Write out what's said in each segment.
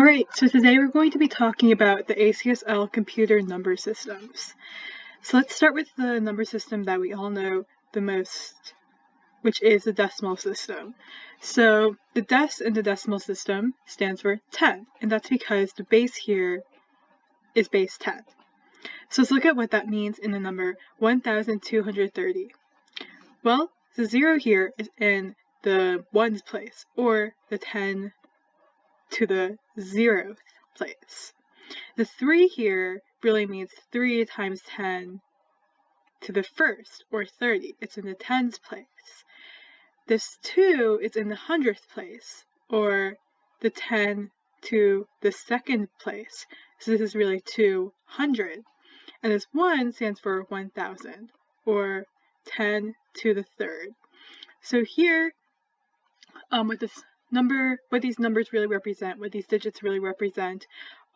Alright, so today we're going to be talking about the ACSL computer number systems. So let's start with the number system that we all know the most, which is the decimal system. So the des in the decimal system stands for 10, and that's because the base here is base 10. So let's look at what that means in the number 1230. Well, the 0 here is in the ones place, or the 10 to the 0th place. The 3 here really means 3 times 10 to the 1st, or 30. It's in the tens place. This 2 is in the 100th place, or the 10 to the 2nd place. So this is really 200. And this 1 stands for 1000, or 10 to the 3rd. So here, what these numbers really represent, what these digits really represent,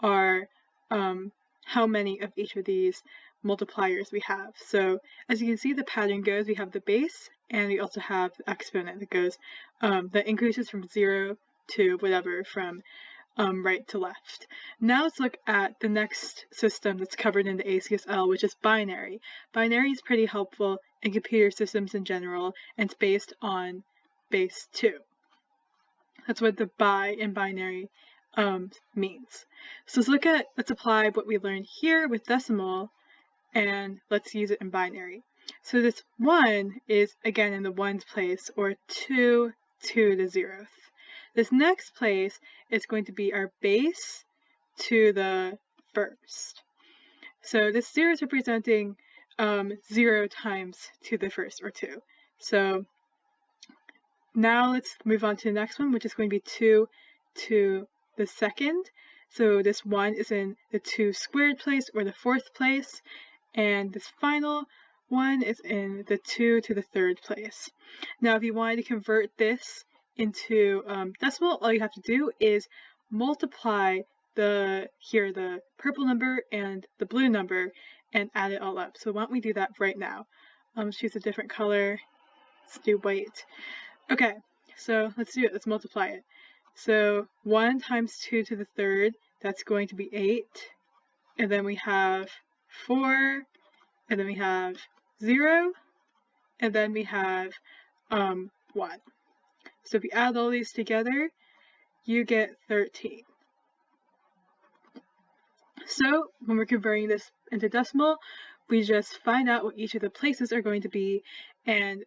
are how many of each of these multipliers we have. So as you can see, the pattern goes, we have the base, and we also have the exponent that goes, that increases from 0 to whatever, from right to left. Now let's look at the next system that's covered in the ACSL, which is binary. Binary is pretty helpful in computer systems in general, and it's based on base 2. That's what the bi in binary means. So let's apply what we learned here with decimal, and let's use it in binary. So this 1 is again in the ones place, or 2 to the 0th. This next place is going to be our base to the 1st. So this 0 is representing 0 times to the 1st, or 2. So now let's move on to the next one, which is going to be 2 to the 2nd. So this 1 is in the 2 squared place, or the 4th place, and this final one is in the 2 to the 3rd place. Now if you wanted to convert this into decimal, all you have to do is multiply the purple number and the blue number and add it all up. So why don't we do that right now? Choose a different color. Let's do white. Okay, so let's do it. Let's multiply it. So 1 times 2 to the 3rd, that's going to be 8. And then we have 4, and then we have 0, and then we have 1. So if you add all these together, you get 13. So when we're converting this into decimal, we just find out what each of the places are going to be, and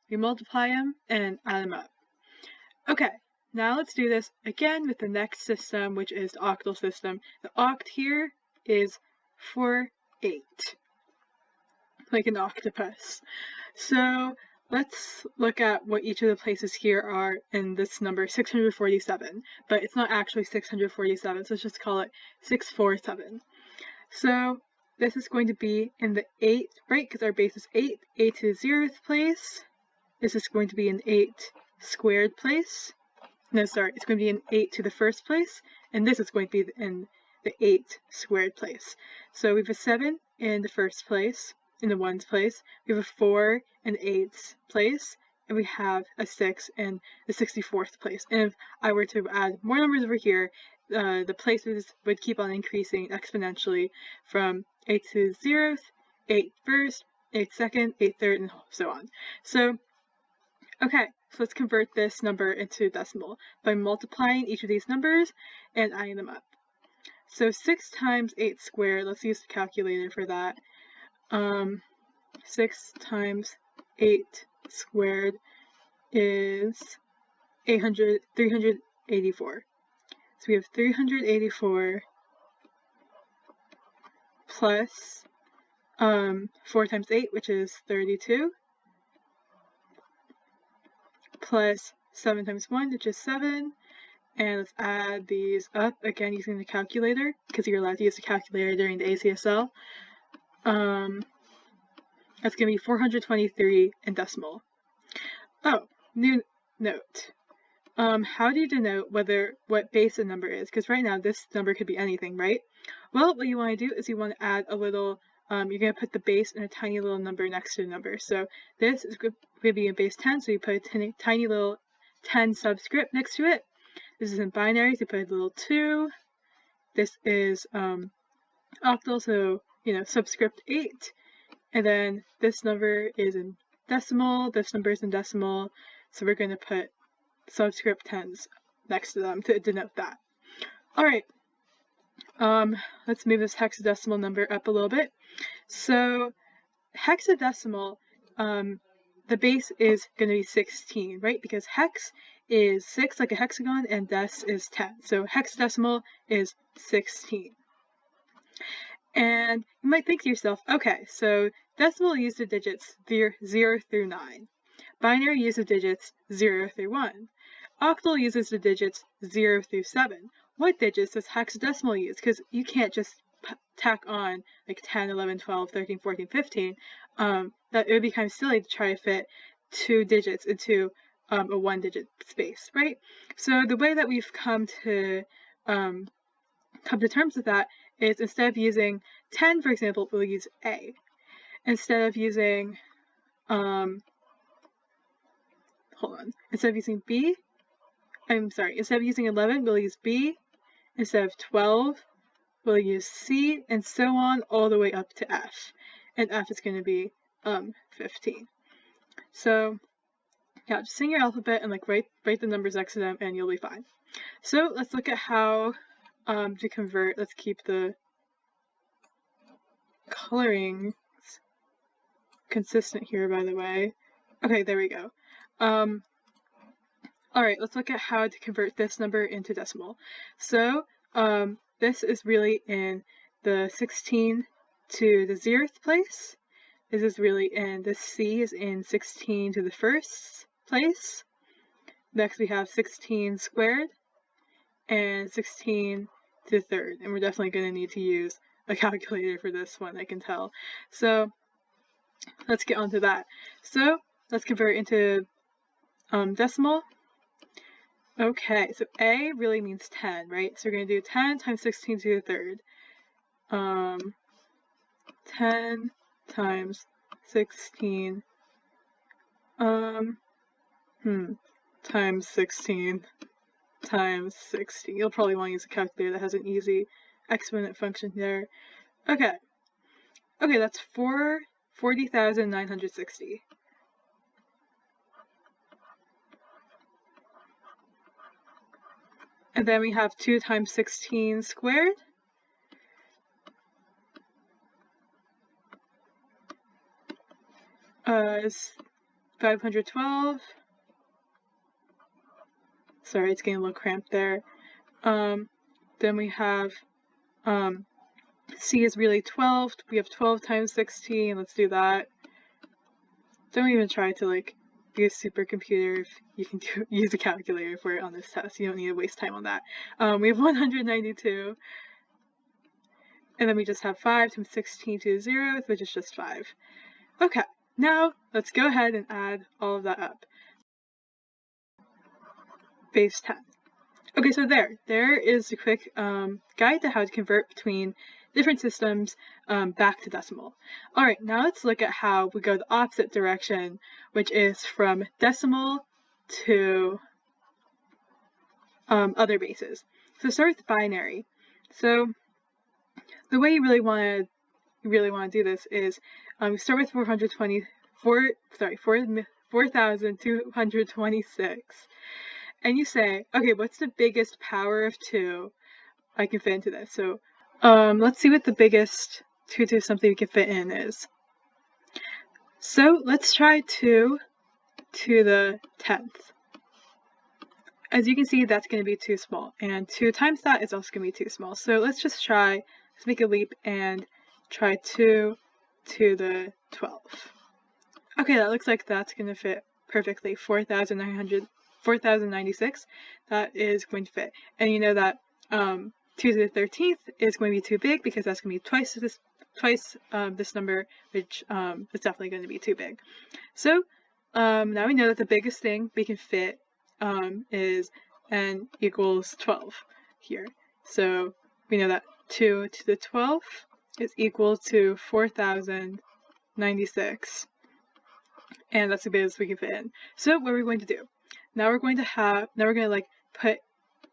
we multiply them and add them up. Okay, now let's do this again with the next system, which is the octal system. The oct here is for 8, like an octopus. So let's look at what each of the places here are in this number 647, but it's not actually 647, so let's just call it 647. So this is going to be in the 8th, right, because our base is 8, 8 to the 0th place. This is going to be an 8 squared place. No, sorry, it's going to be an 8 to the 1st place, and this is going to be in the 8 squared place. So we have a 7 in the 1st place, in the ones place. We have a 4 in the 8th place, and we have a 6 in the 64th place. And if I were to add more numbers over here, the places would keep on increasing exponentially from 8 to the 0th, 8 first, 8 second, 8 third, and so on. So, okay, so let's convert this number into decimal by multiplying each of these numbers and adding them up. So 6 times 8 squared, let's use the calculator for that. 6 times 8 squared is 384. So we have 384 plus 4 times 8, which is 32, plus 7 times 1, which is 7, and let's add these up again using the calculator, because you're allowed to use the calculator during the ACSL. That's going to be 423 in decimal. Oh, new note. How do you denote what base a number is? Because right now this number could be anything, right? Well, what you want to do is you want to add a little, you're going to put the base in a tiny little number next to the number. So this is going to be a base 10, so you put a tiny little 10 subscript next to it. This is in binary, so you put a little 2, this is octal, so subscript 8, and then this number is in decimal, this number is in decimal, so we're going to put subscript 10s next to them to denote that. Alright, let's move this hexadecimal number up a little bit. So hexadecimal, the base is going to be 16, right? Because hex is 6 like a hexagon and dec is 10. So hexadecimal is 16. And you might think to yourself, okay, so decimal use the digits 0 through 9. Binary use the digits 0 through 1. Octal uses the digits 0 through 7. What digits does hexadecimal use? Because you can't just tack on like 10, 11, 12, 13, 14, 15. That it would be kind of silly to try to fit 2 digits into a 1-digit space, right? So the way that we've come to terms with that is instead of using 10, for example, we'll use A. Instead of using instead of using B, instead of using 11, we'll use B. Instead of 12, we'll use C, and so on all the way up to F. And F is going to be 15. So yeah, just sing your alphabet and like write the numbers next to them and you'll be fine. So let's look at how to convert. Let's keep the coloring consistent here, by the way. Okay, there we go. Alright, let's look at how to convert this number into decimal. So this is really in the 16 to the 0th place. This is really in, this C is in 16 to the 1st place. Next we have 16 squared and 16 to the 3rd. And we're definitely going to need to use a calculator for this one, I can tell. So let's get on to that. So let's convert into decimal. Okay, so A really means 10, right? So we're going to do 10 times 16 to the 3rd. 10 times 16 times 16 times 16. You'll probably want to use a calculator that has an easy exponent function there. Okay, that's 40,960. And then we have 2 times 16 squared. Is 512. Sorry, it's getting a little cramped there. Then we have C is really 12. We have 12 times 16. Let's do that. Don't even try to like be a supercomputer if you can use a calculator for it on this test. You don't need to waste time on that. We have 192. And then we just have 5 times 16 to the 0th, which is just 5. Okay, now let's go ahead and add all of that up. Base 10. Okay, so there is a quick guide to how to convert between different systems back to decimal. Alright, now let's look at how we go the opposite direction, which is from decimal to other bases. So start with binary. So the way you really want to do this is start with 4,226. And you say, okay, what's the biggest power of 2 I can fit into this? So let's see what the biggest 2 to something we can fit in is. So let's try 2 to the 10th. As you can see, that's going to be too small. And 2 times that is also going to be too small. So let's just try, let's make a leap and try 2 to the 12th. Okay, that looks like that's going to fit perfectly. 4,096, that is going to fit. And you know that 2 to the 13th is going to be too big because that's going to be twice this number, which is definitely going to be too big. So now we know that the biggest thing we can fit is n equals 12 here. So we know that 2 to the 12th is equal to 4,096. And that's the biggest we can fit in. So what are we going to do? Now we're going to like put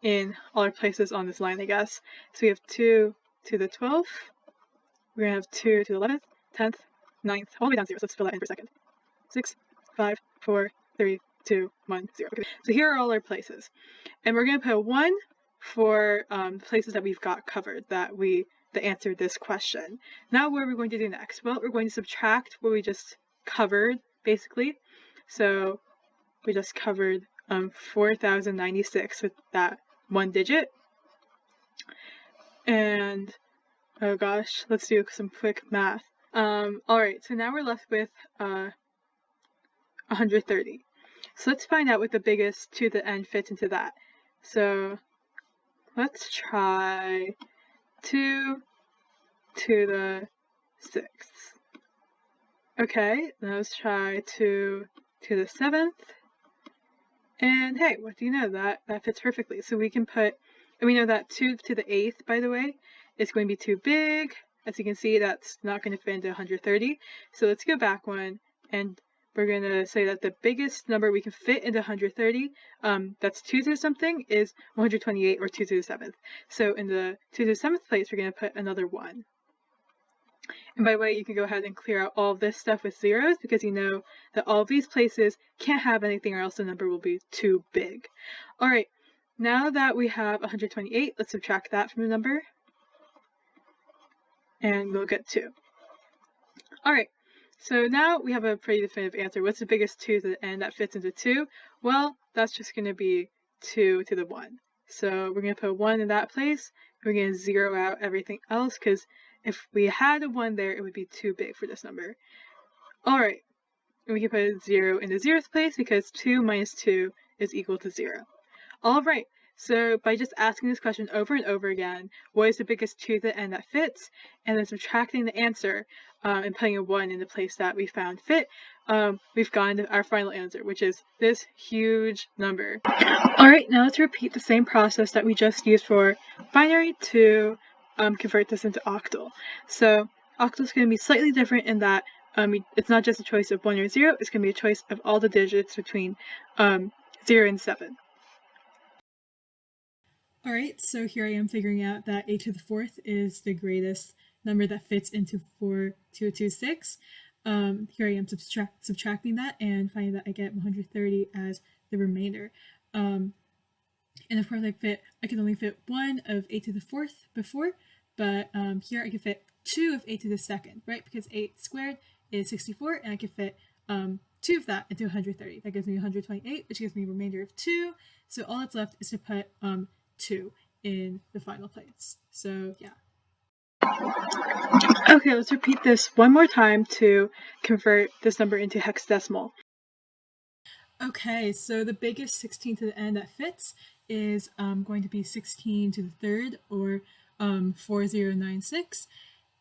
in all our places on this line, I guess. So we have 2 to the 12th. We're going to have 2 to the 11th, 10th, 9th, all the way down to 0. So let's fill that in for a second. 6, 5, 4, 3, 2, 1, 0. Okay. So here are all our places. And we're going to put 1 for places that we've got covered, that answered this question. Now what are we going to do next? Well, we're going to subtract what we just covered, basically. So we just covered 4,096 with that one digit. And oh gosh, let's do some quick math. Alright, so now we're left with 130. So let's find out what the biggest 2 to the n fits into that. So let's try 2 to the 6th. Okay, now let's try 2 to the 7th. And hey, what do you know? That fits perfectly. So we can put, and we know that 2 to the 8th, by the way, is going to be too big. As you can see, that's not going to fit into 130. So let's go back one, and we're going to say that the biggest number we can fit into 130, that's 2 to something, is 128, or 2 to the 7th. So in the 2 to the 7th place, we're going to put another 1. And by the way, you can go ahead and clear out all of this stuff with zeros, because you know that all of these places can't have anything, or else the number will be too big. Alright, now that we have 128, let's subtract that from the number, and we'll get 2. Alright, so now we have a pretty definitive answer. What's the biggest 2 to the n that fits into 2? Well, that's just going to be 2 to the 1. So we're going to put 1 in that place. We're going to zero out everything else, because if we had a 1 there, it would be too big for this number. Alright, and we can put a 0 in the 0th place, because 2 minus 2 is equal to 0. Alright, so by just asking this question over and over again, what is the biggest 2 to the n that fits, and then subtracting the answer and putting a 1 in the place that we found fit, we've gotten our final answer, which is this huge number. Alright, now let's repeat the same process that we just used for binary to convert this into octal. So octal is going to be slightly different in that it's not just a choice of 1 or 0, it's going to be a choice of all the digits between 0 and 7. Alright, so here I am figuring out that 8 to the 4th is the greatest number that fits into 4226. Here I am subtracting that and finding that I get 130 as the remainder. And of course I can only fit 1 of 8 to the 4th before, but here I can fit 2 of 8 to the 2nd, right? Because 8 squared is 64, and I can fit 2 of that into 130. That gives me 128, which gives me a remainder of 2. So all that's left is to put 2 in the final place. So yeah. Okay, let's repeat this one more time to convert this number into hexadecimal. Okay, so the biggest 16 to the n that fits is going to be 16 to the 3rd, or 4096.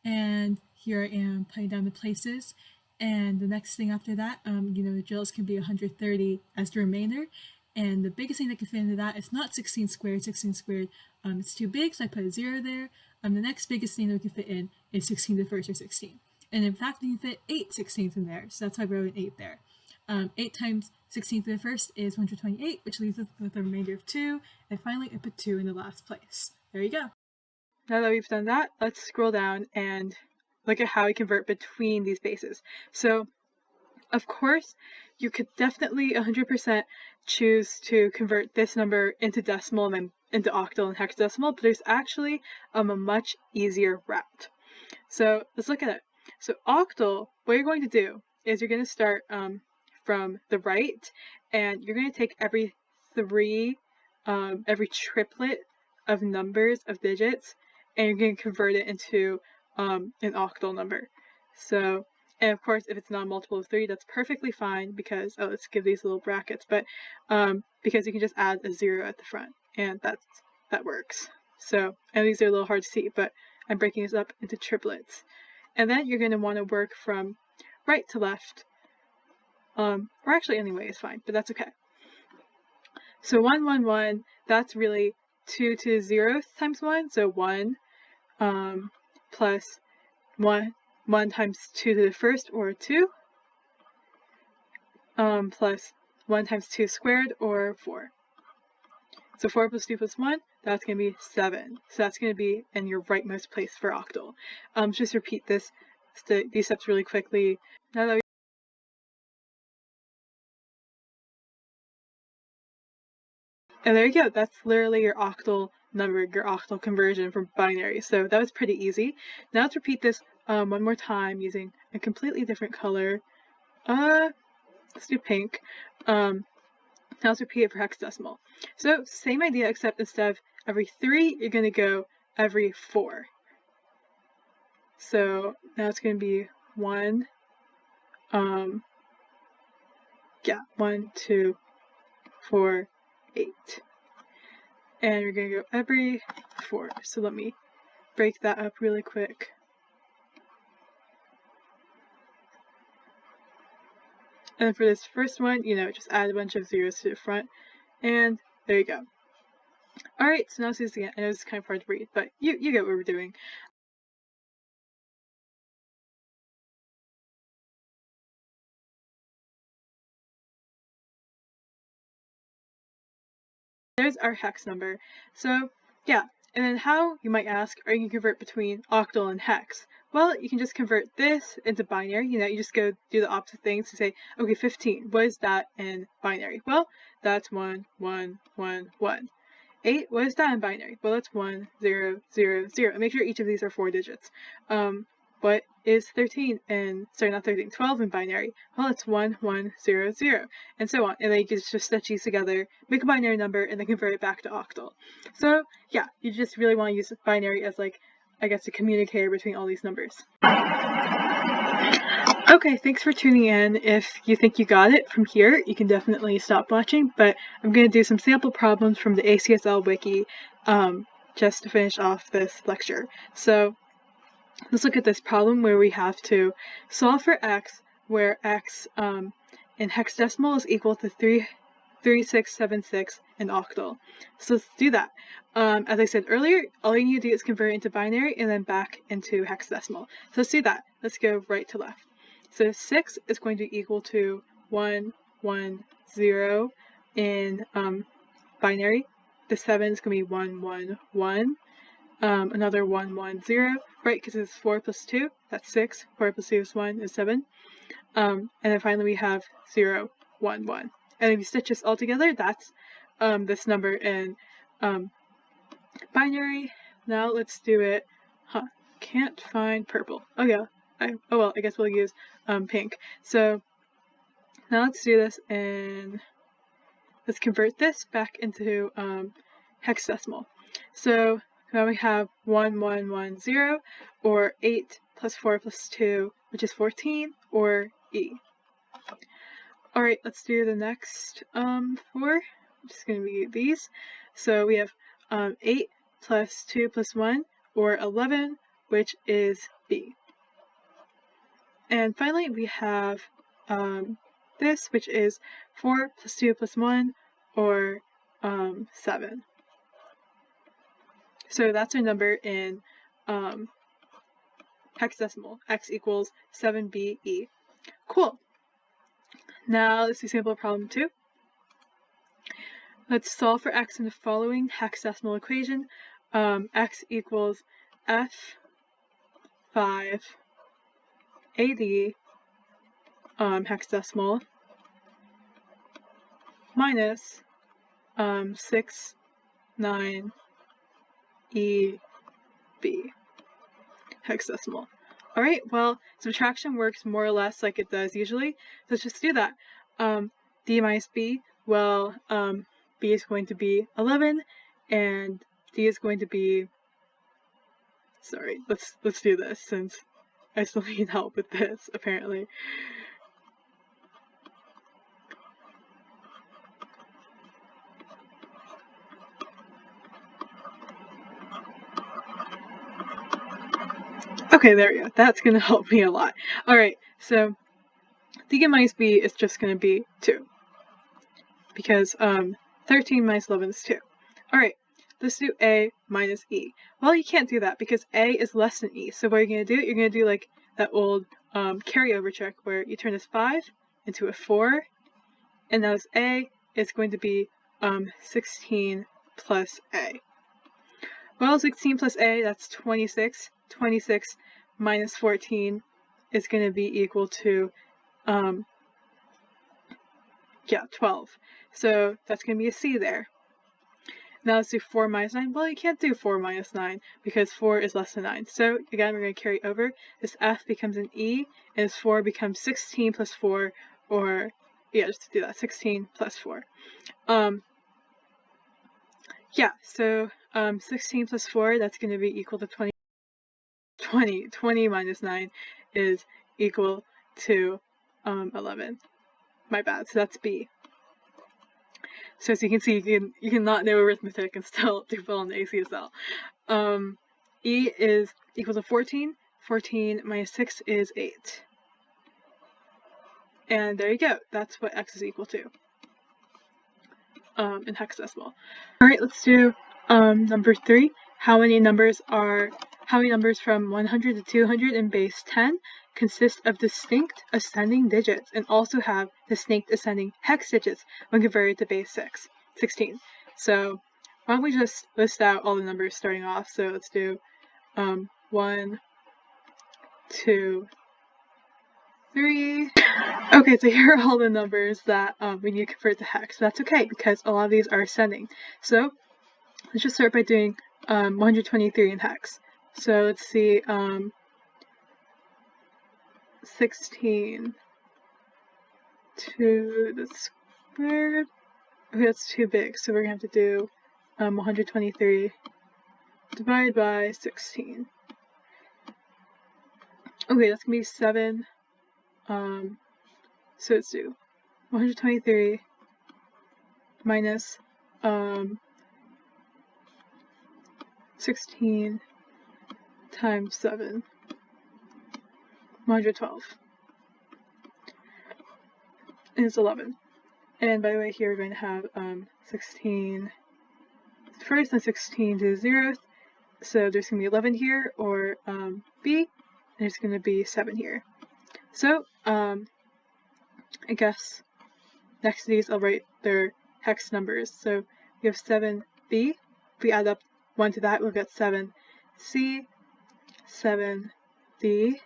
And here I am putting down the places. And the next thing after that, the drills can be 130 as the remainder. And the biggest thing that can fit into that is not 16 squared. 16 squared, it's too big, so I put a 0 there. The next biggest thing that we can fit in is 16 to the 1st, or 16. And in fact, we can fit 8 16ths in there, so that's why I wrote an 8 there. 8 times 16 to the 1st is 128, which leaves us with a remainder of 2. And finally, I put 2 in the last place. There you go. Now that we've done that, let's scroll down and look at how we convert between these bases. So, of course, you could definitely 100% choose to convert this number into decimal and then into octal and hexadecimal, but there's actually a much easier route. So let's look at it. So octal, what you're going to do is you're going to start from the right, and you're going to take every triplet of numbers of digits, and you're going to convert it into an octal number. So, and of course, if it's not a multiple of 3, that's perfectly fine, because, let's give these little brackets, but because you can just add a 0 at the front, and that works. So, and these are a little hard to see, but I'm breaking this up into triplets. And then you're going to want to work from right to left, or actually anyway is fine, but that's okay. So 1, 1, 1, that's really 2 to the 0th times 1, so 1 plus 1 times 2 to the 1st, or 2, plus 1 times 2 squared, or 4. So 4 plus 2 plus 1, that's going to be 7. So that's going to be in your rightmost place for octal. Just repeat these steps really quickly. Now that and there you go. That's literally your octal number, your octal conversion from binary. So that was pretty easy. Now let's repeat this one more time using a completely different color. Let's do pink. Now let's repeat it for hexadecimal. So same idea, except instead of every 3, you're going to go every 4. So now it's going to be 1, 1, 2, 4, 8. And we're going to go every 4. So let me break that up really quick. And for this first one, just add a bunch of zeros to the front. And there you go. Alright, so now let's do this again. I know this is kind of hard to read, but you get what we're doing. There's our hex number. So yeah, and then how, you might ask, are you going to convert between octal and hex? Well, you can just convert this into binary. You just go do the opposite things to say, okay, 15, what is that in binary? Well, that's 1, 1, 1, 1. 8, what is that in binary? Well, that's 1, 0, 0, 0. And make sure each of these are 4 digits. What is 13 in, sorry, not 13, 12 in binary? Well, it's 1, 1, 0, 0, and so on. And then you can just stitch these together, make a binary number, and then convert it back to octal. So yeah, you just really want to use binary as, like, I guess, a communicator between all these numbers. Okay, thanks for tuning in. If you think you got it from here, you can definitely stop watching, but I'm going to do some sample problems from the ACSL wiki just to finish off this lecture. So let's look at this problem where we have to solve for x, where x in hexadecimal is equal to 3676 in octal. So let's do that. As I said earlier, all you need to do is convert it into binary and then back into hexadecimal. So let's do that. Let's go right to left. So 6 is going to equal to 1, 1, 0 in binary. The 7 is going to be 1, 1, 1. Another 1, 1, 0, right, because it's 4 plus 2, that's 6, 4 plus 2 is 1, is 7, and then finally we have 0, 1, 1, and if you stitch this all together, that's this number in binary. Now let's do it, can't find purple, oh yeah, I guess we'll use pink. So now let's do this, and let's convert this back into hexadecimal. So now we have 1, 1, 1, 0, or 8 plus 4 plus 2, which is 14, or E. Alright, let's do the next 4, which is going to be these. So we have 8 plus 2 plus 1, or 11, which is B. And finally, we have this, which is 4 plus 2 plus 1, or 7. So that's our number in hexadecimal. X equals 7BE. Cool. Now let's do sample problem 2. Let's solve for x in the following hexadecimal equation. X equals F5 AD hexadecimal minus 6, 9 EB hexadecimal. Alright, well, subtraction works more or less like it does usually, so let's just do that. D minus B, well, B is going to be 11, and D is going to be, sorry, let's do this since I still need help with this, apparently. Okay, there we go. That's going to help me a lot. Alright, so D minus B is just going to be 2. Because 13 minus 11 is 2. Alright, let's do A minus E. Well, you can't do that because A is less than E. So what you're going to do, you're going to do like that old carryover trick where you turn this 5 into a 4. And now this A is going to be 16 plus A. Well, 16 plus A, that's 26. 26 minus 14 is going to be equal to, 12. So that's going to be a C there. Now let's do 4 minus 9. Well, you can't do 4 minus 9 because 4 is less than 9. So again, we're going to carry over. This F becomes an E, and this 4 becomes 16 plus 4, or, just do that, 16 plus 4. So 16 plus 4, that's going to be equal to 20. 20 minus 9 is equal to 11. My bad, so that's B. So as you can see, you can not know arithmetic and still do well on the ACSL. E is equal to 14. 14 minus 6 is 8. And there you go. That's what X is equal to in hexadecimal. Alright, let's do number 3. How many numbers from 100 to 200 in base 10 consist of distinct ascending digits and also have distinct ascending hex digits when converted to base 16. So why don't we just list out all the numbers starting off. So let's do 1, 2, 3. Okay, so here are all the numbers that we need to convert to hex. That's okay because a lot of these are ascending. So let's just start by doing 123 in hex. So let's see, 16 to the squared. Okay, that's too big, so we're gonna have to do 123 divided by 16. Okay, that's gonna be 7. So let's do 123 minus 16 times 7, 112. And it's 11. And by the way, here we're going to have 16 first and 16 to the 0th. So there's going to be 11 here, or B, and there's going to be 7 here. So I guess next to these I'll write their hex numbers. So we have 7B. If we add up 1 to that, we'll get 7C, 7D,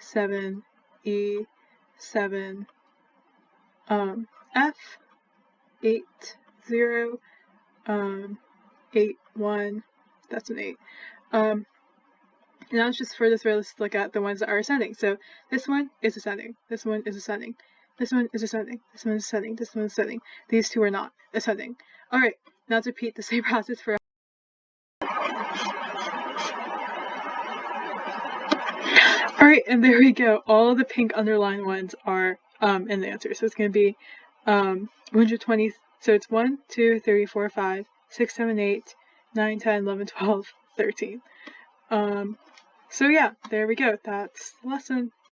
7E, 7 F, 8, 0, 8, 1, that's an 8. Now it's just for this row, let's look at the ones that are ascending. So this one is ascending, this one is ascending, this one is ascending, this one is ascending, this one is ascending. These two are not ascending. Alright, now let's repeat the same process for Alright, and there we go. All the pink underlined ones are in the answer. So it's going to be 120. So it's 1, 2, 3, 4, 5, 6, 7, 8, 9, 10, 11, 12, 13. So yeah, there we go. That's the lesson.